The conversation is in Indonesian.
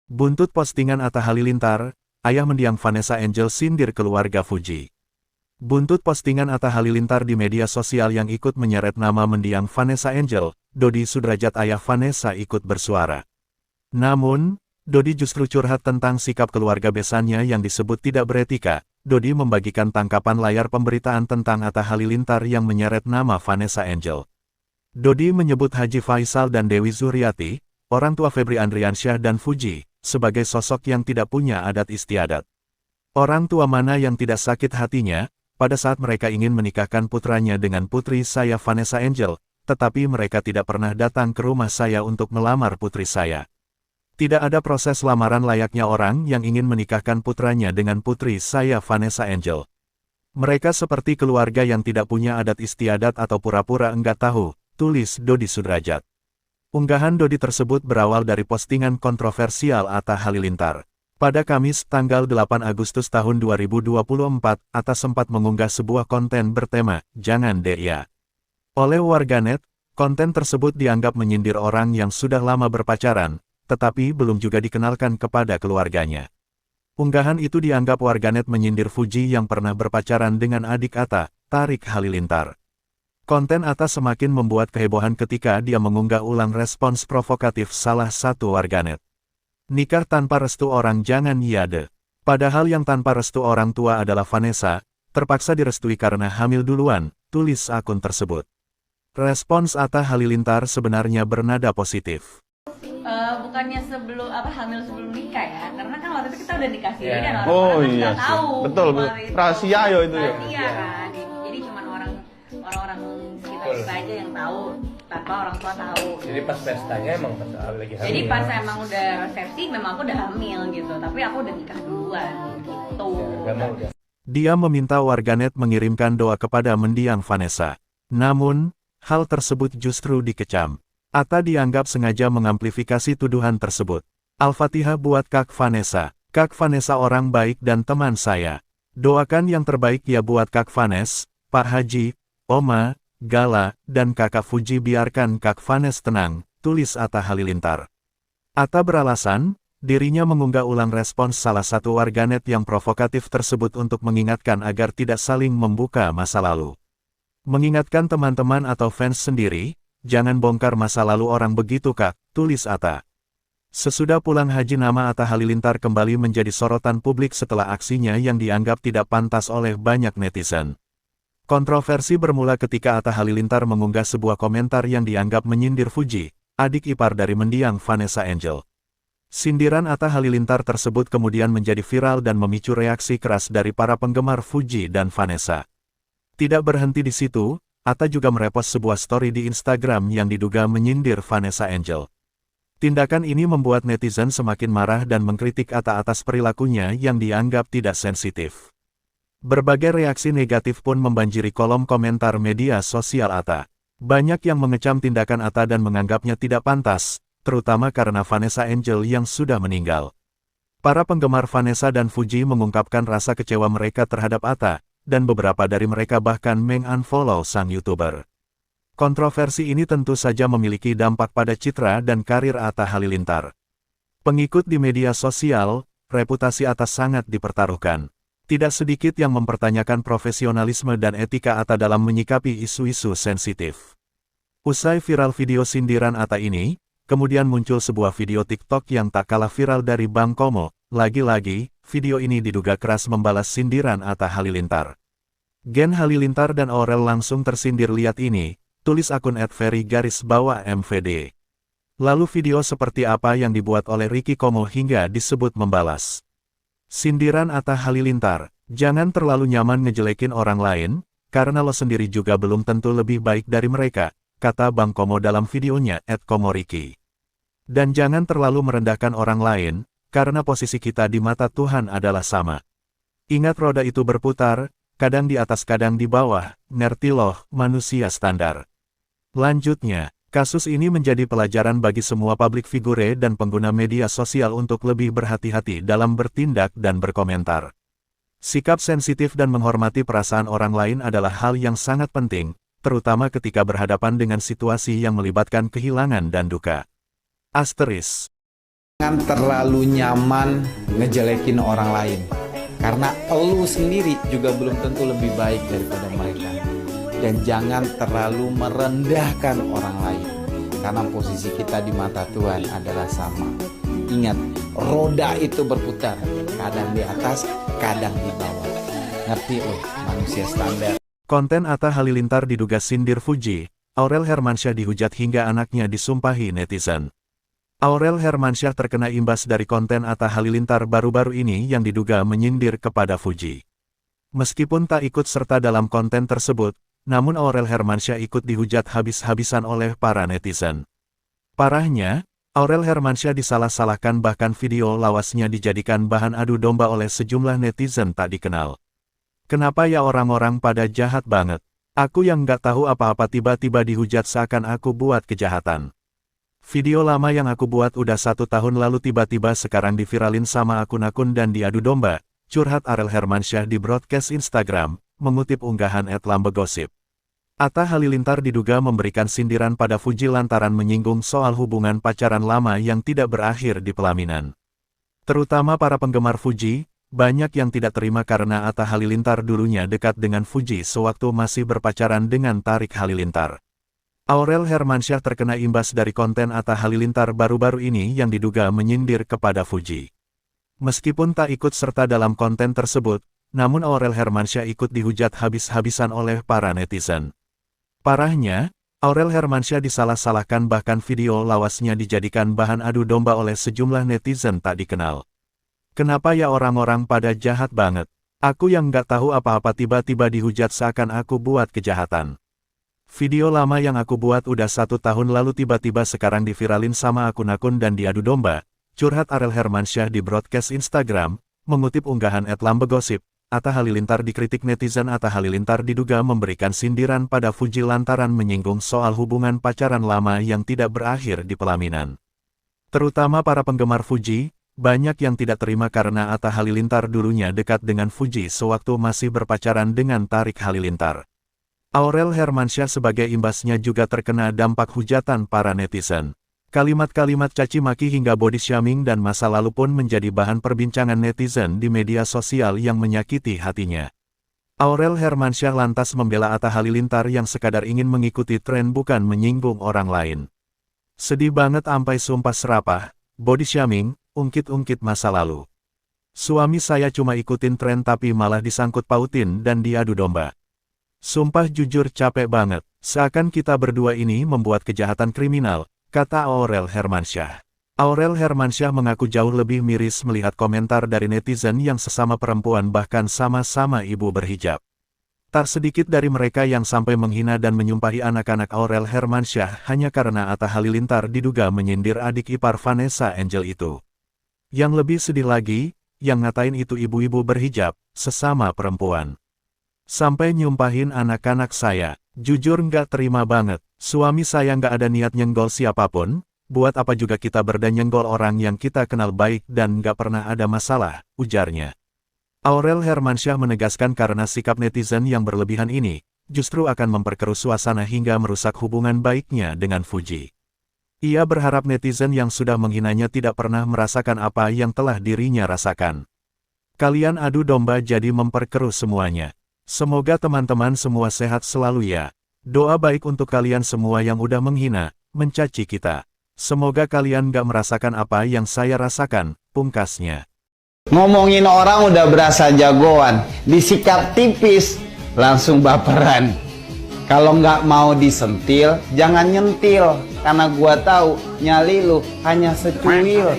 Buntut postingan Atta Halilintar, ayah mendiang Vanessa Angel sindir keluarga Fuji. Buntut postingan Atta Halilintar di media sosial yang ikut menyeret nama mendiang Vanessa Angel, Dodi Sudrajat ayah Vanessa ikut bersuara. Namun, Dodi justru curhat tentang sikap keluarga besannya yang disebut tidak beretika. Dodi membagikan tangkapan layar pemberitaan tentang Atta Halilintar yang menyeret nama Vanessa Angel. Dodi menyebut Haji Faisal dan Dewi Zuriati, orang tua Febri Andriansyah dan Fuji, sebagai sosok yang tidak punya adat istiadat. Orang tua mana yang tidak sakit hatinya, pada saat mereka ingin menikahkan putranya dengan putri saya Vanessa Angel, tetapi mereka tidak pernah datang ke rumah saya untuk melamar putri saya. Tidak ada proses lamaran layaknya orang yang ingin menikahkan putranya dengan putri saya Vanessa Angel. Mereka seperti keluarga yang tidak punya adat istiadat atau pura-pura enggak tahu, tulis Dodi Sudrajat. Unggahan Dodi tersebut berawal dari postingan kontroversial Atta Halilintar. Pada Kamis, tanggal 8 Agustus tahun 2024, Atta sempat mengunggah sebuah konten bertema, "Jangan Dea." Oleh warganet, konten tersebut dianggap menyindir orang yang sudah lama berpacaran, tetapi belum juga dikenalkan kepada keluarganya. Unggahan itu dianggap warganet menyindir Fuji yang pernah berpacaran dengan adik Atta, Tarik Halilintar. Konten Atta semakin membuat kehebohan ketika dia mengunggah ulang respons provokatif salah satu warganet. Nikah tanpa restu orang jangan yade. Padahal yang tanpa restu orang tua adalah Vanessa, terpaksa direstui karena hamil duluan, tulis akun tersebut. Respons Atta Halilintar sebenarnya bernada positif. Bukannya sebelum hamil sebelum nikah ya, karena kan waktu itu kita udah nikah sendiri dan orang-orang Oh kan iya nggak sih. tahu. Betul, rahasia ya itu ya. Rahasia kan, jadi cuma orang-orang sekitar kita aja yang tahu tanpa orang tua tahu. Jadi pas pestanya emang pas lagi hamil. Jadi pas emang udah resepsi memang aku udah hamil gitu, tapi aku udah nikah duluan gitu. Gak mau udah. Dia meminta warganet mengirimkan doa kepada mendiang Vanessa. Namun, hal tersebut justru dikecam. Atta dianggap sengaja mengamplifikasi tuduhan tersebut. Al-Fatihah buat Kak Vanessa. Kak Vanessa orang baik dan teman saya. Doakan yang terbaik ya buat Kak Vanes, Pak Haji, Oma, Gala, dan Kakak Fuji biarkan Kak Vanes tenang, tulis Atta Halilintar. Atta beralasan, dirinya mengunggah ulang respons salah satu warganet yang provokatif tersebut untuk mengingatkan agar tidak saling membuka masa lalu. Mengingatkan teman-teman atau fans sendiri, jangan bongkar masa lalu orang begitu Kak, tulis Atta. Sesudah pulang haji nama Atta Halilintar kembali menjadi sorotan publik setelah aksinya yang dianggap tidak pantas oleh banyak netizen. Kontroversi bermula ketika Atta Halilintar mengunggah sebuah komentar yang dianggap menyindir Fuji, adik ipar dari mendiang Vanessa Angel. Sindiran Atta Halilintar tersebut kemudian menjadi viral dan memicu reaksi keras dari para penggemar Fuji dan Vanessa. Tidak berhenti di situ, Atta juga merepost sebuah story di Instagram yang diduga menyindir Vanessa Angel. Tindakan ini membuat netizen semakin marah dan mengkritik Atta atas perilakunya yang dianggap tidak sensitif. Berbagai reaksi negatif pun membanjiri kolom komentar media sosial Atta. Banyak yang mengecam tindakan Atta dan menganggapnya tidak pantas, terutama karena Vanessa Angel yang sudah meninggal. Para penggemar Vanessa dan Fuji mengungkapkan rasa kecewa mereka terhadap Atta, dan beberapa dari mereka bahkan meng-unfollow sang YouTuber. Kontroversi ini tentu saja memiliki dampak pada citra dan karir Atta Halilintar. Pengikut di media sosial, reputasi Atta sangat dipertaruhkan. Tidak sedikit yang mempertanyakan profesionalisme dan etika Atta dalam menyikapi isu-isu sensitif. Usai viral video sindiran Atta ini, kemudian muncul sebuah video TikTok yang tak kalah viral dari Bang Komo. Lagi-lagi, video ini diduga keras membalas sindiran Atta Halilintar. Gen Halilintar dan Aurel langsung tersindir lihat ini, tulis akun @ferry_mvd. Lalu video seperti apa yang dibuat oleh Ricky Komo hingga disebut membalas. Sindiran Atta Halilintar, jangan terlalu nyaman ngejelekin orang lain, karena lo sendiri juga belum tentu lebih baik dari mereka, kata Bang Komo dalam videonya @komoriki. Dan jangan terlalu merendahkan orang lain, karena posisi kita di mata Tuhan adalah sama. Ingat roda itu berputar, kadang di atas kadang di bawah, ngerti loh, manusia standar. Lanjutnya, kasus ini menjadi pelajaran bagi semua publik figure dan pengguna media sosial untuk lebih berhati-hati dalam bertindak dan berkomentar. Sikap sensitif dan menghormati perasaan orang lain adalah hal yang sangat penting, terutama ketika berhadapan dengan situasi yang melibatkan kehilangan dan duka. Asteris Jangan terlalu nyaman ngejelekin orang lain, karena elu sendiri juga belum tentu lebih baik daripada mereka. Dan jangan terlalu merendahkan orang lain, karena posisi kita di mata Tuhan adalah sama. Ingat, roda itu berputar, kadang di atas, kadang di bawah. Ngerti loh, manusia standar. Konten Atta Halilintar diduga sindir Fuji, Aurel Hermansyah dihujat hingga anaknya disumpahi netizen. Aurel Hermansyah terkena imbas dari konten Atta Halilintar baru-baru ini yang diduga menyindir kepada Fuji. Meskipun tak ikut serta dalam konten tersebut, namun Aurel Hermansyah ikut dihujat habis-habisan oleh para netizen. Parahnya, Aurel Hermansyah disalah-salahkan, bahkan video lawasnya dijadikan bahan adu domba oleh sejumlah netizen tak dikenal. Kenapa ya orang-orang pada jahat banget? Aku yang nggak tahu apa-apa tiba-tiba dihujat seakan aku buat kejahatan. Video lama yang aku buat udah 1 tahun lalu tiba-tiba sekarang diviralin sama akun-akun dan diadu domba, curhat Aurel Hermansyah di broadcast Instagram, mengutip unggahan @lambegosip. Atta Halilintar diduga memberikan sindiran pada Fuji lantaran menyinggung soal hubungan pacaran lama yang tidak berakhir di pelaminan. Terutama para penggemar Fuji, banyak yang tidak terima karena Atta Halilintar dulunya dekat dengan Fuji sewaktu masih berpacaran dengan Tarik Halilintar. Aurel Hermansyah terkena imbas dari konten Atta Halilintar baru-baru ini yang diduga menyindir kepada Fuji. Meskipun tak ikut serta dalam konten tersebut, namun Aurel Hermansyah ikut dihujat habis-habisan oleh para netizen. Parahnya, Aurel Hermansyah disalah-salahkan, bahkan video lawasnya dijadikan bahan adu domba oleh sejumlah netizen tak dikenal. Kenapa ya orang-orang pada jahat banget? Aku yang nggak tahu apa-apa tiba-tiba dihujat seakan aku buat kejahatan. Video lama yang aku buat udah 1 tahun lalu tiba-tiba sekarang diviralin sama akun-akun dan diadu domba, curhat Aurel Hermansyah di broadcast Instagram, mengutip unggahan @lambegosip. Atta Halilintar dikritik netizen. Atta Halilintar diduga memberikan sindiran pada Fuji lantaran menyinggung soal hubungan pacaran lama yang tidak berakhir di pelaminan. Terutama para penggemar Fuji, banyak yang tidak terima karena Atta Halilintar dulunya dekat dengan Fuji sewaktu masih berpacaran dengan Tarik Halilintar. Aurel Hermansyah sebagai imbasnya juga terkena dampak hujatan para netizen. Kalimat-kalimat caci maki hingga body shaming dan masa lalu pun menjadi bahan perbincangan netizen di media sosial yang menyakiti hatinya. Aurel Hermansyah lantas membela Atta Halilintar yang sekadar ingin mengikuti tren bukan menyinggung orang lain. Sedih banget ampai sumpah serapah, body shaming, ungkit-ungkit masa lalu. Suami saya cuma ikutin tren tapi malah disangkut pautin dan diadu domba. Sumpah jujur capek banget, seakan kita berdua ini membuat kejahatan kriminal, kata Aurel Hermansyah. Aurel Hermansyah mengaku jauh lebih miris melihat komentar dari netizen yang sesama perempuan bahkan sama-sama ibu berhijab. Tak sedikit dari mereka yang sampai menghina dan menyumpahi anak-anak Aurel Hermansyah hanya karena Atta Halilintar diduga menyindir adik ipar Vanessa Angel itu. Yang lebih sedih lagi, yang ngatain itu ibu-ibu berhijab, sesama perempuan. Sampai nyumpahin anak-anak saya, jujur nggak terima banget, suami saya nggak ada niat nyenggol siapapun, buat apa juga kita nyenggol orang yang kita kenal baik dan nggak pernah ada masalah, ujarnya. Aurel Hermansyah menegaskan karena sikap netizen yang berlebihan ini, justru akan memperkeruh suasana hingga merusak hubungan baiknya dengan Fuji. Ia berharap netizen yang sudah menghinanya tidak pernah merasakan apa yang telah dirinya rasakan. Kalian adu domba jadi memperkeruh semuanya. Semoga teman-teman semua sehat selalu ya. Doa baik untuk kalian semua yang udah menghina, mencaci kita. Semoga kalian gak merasakan apa yang saya rasakan, pungkasnya. Ngomongin orang udah berasa jagoan, disikap tipis, langsung baperan. Kalau nggak mau disentil, jangan nyentil, karena gua tahu nyali lu hanya secuil.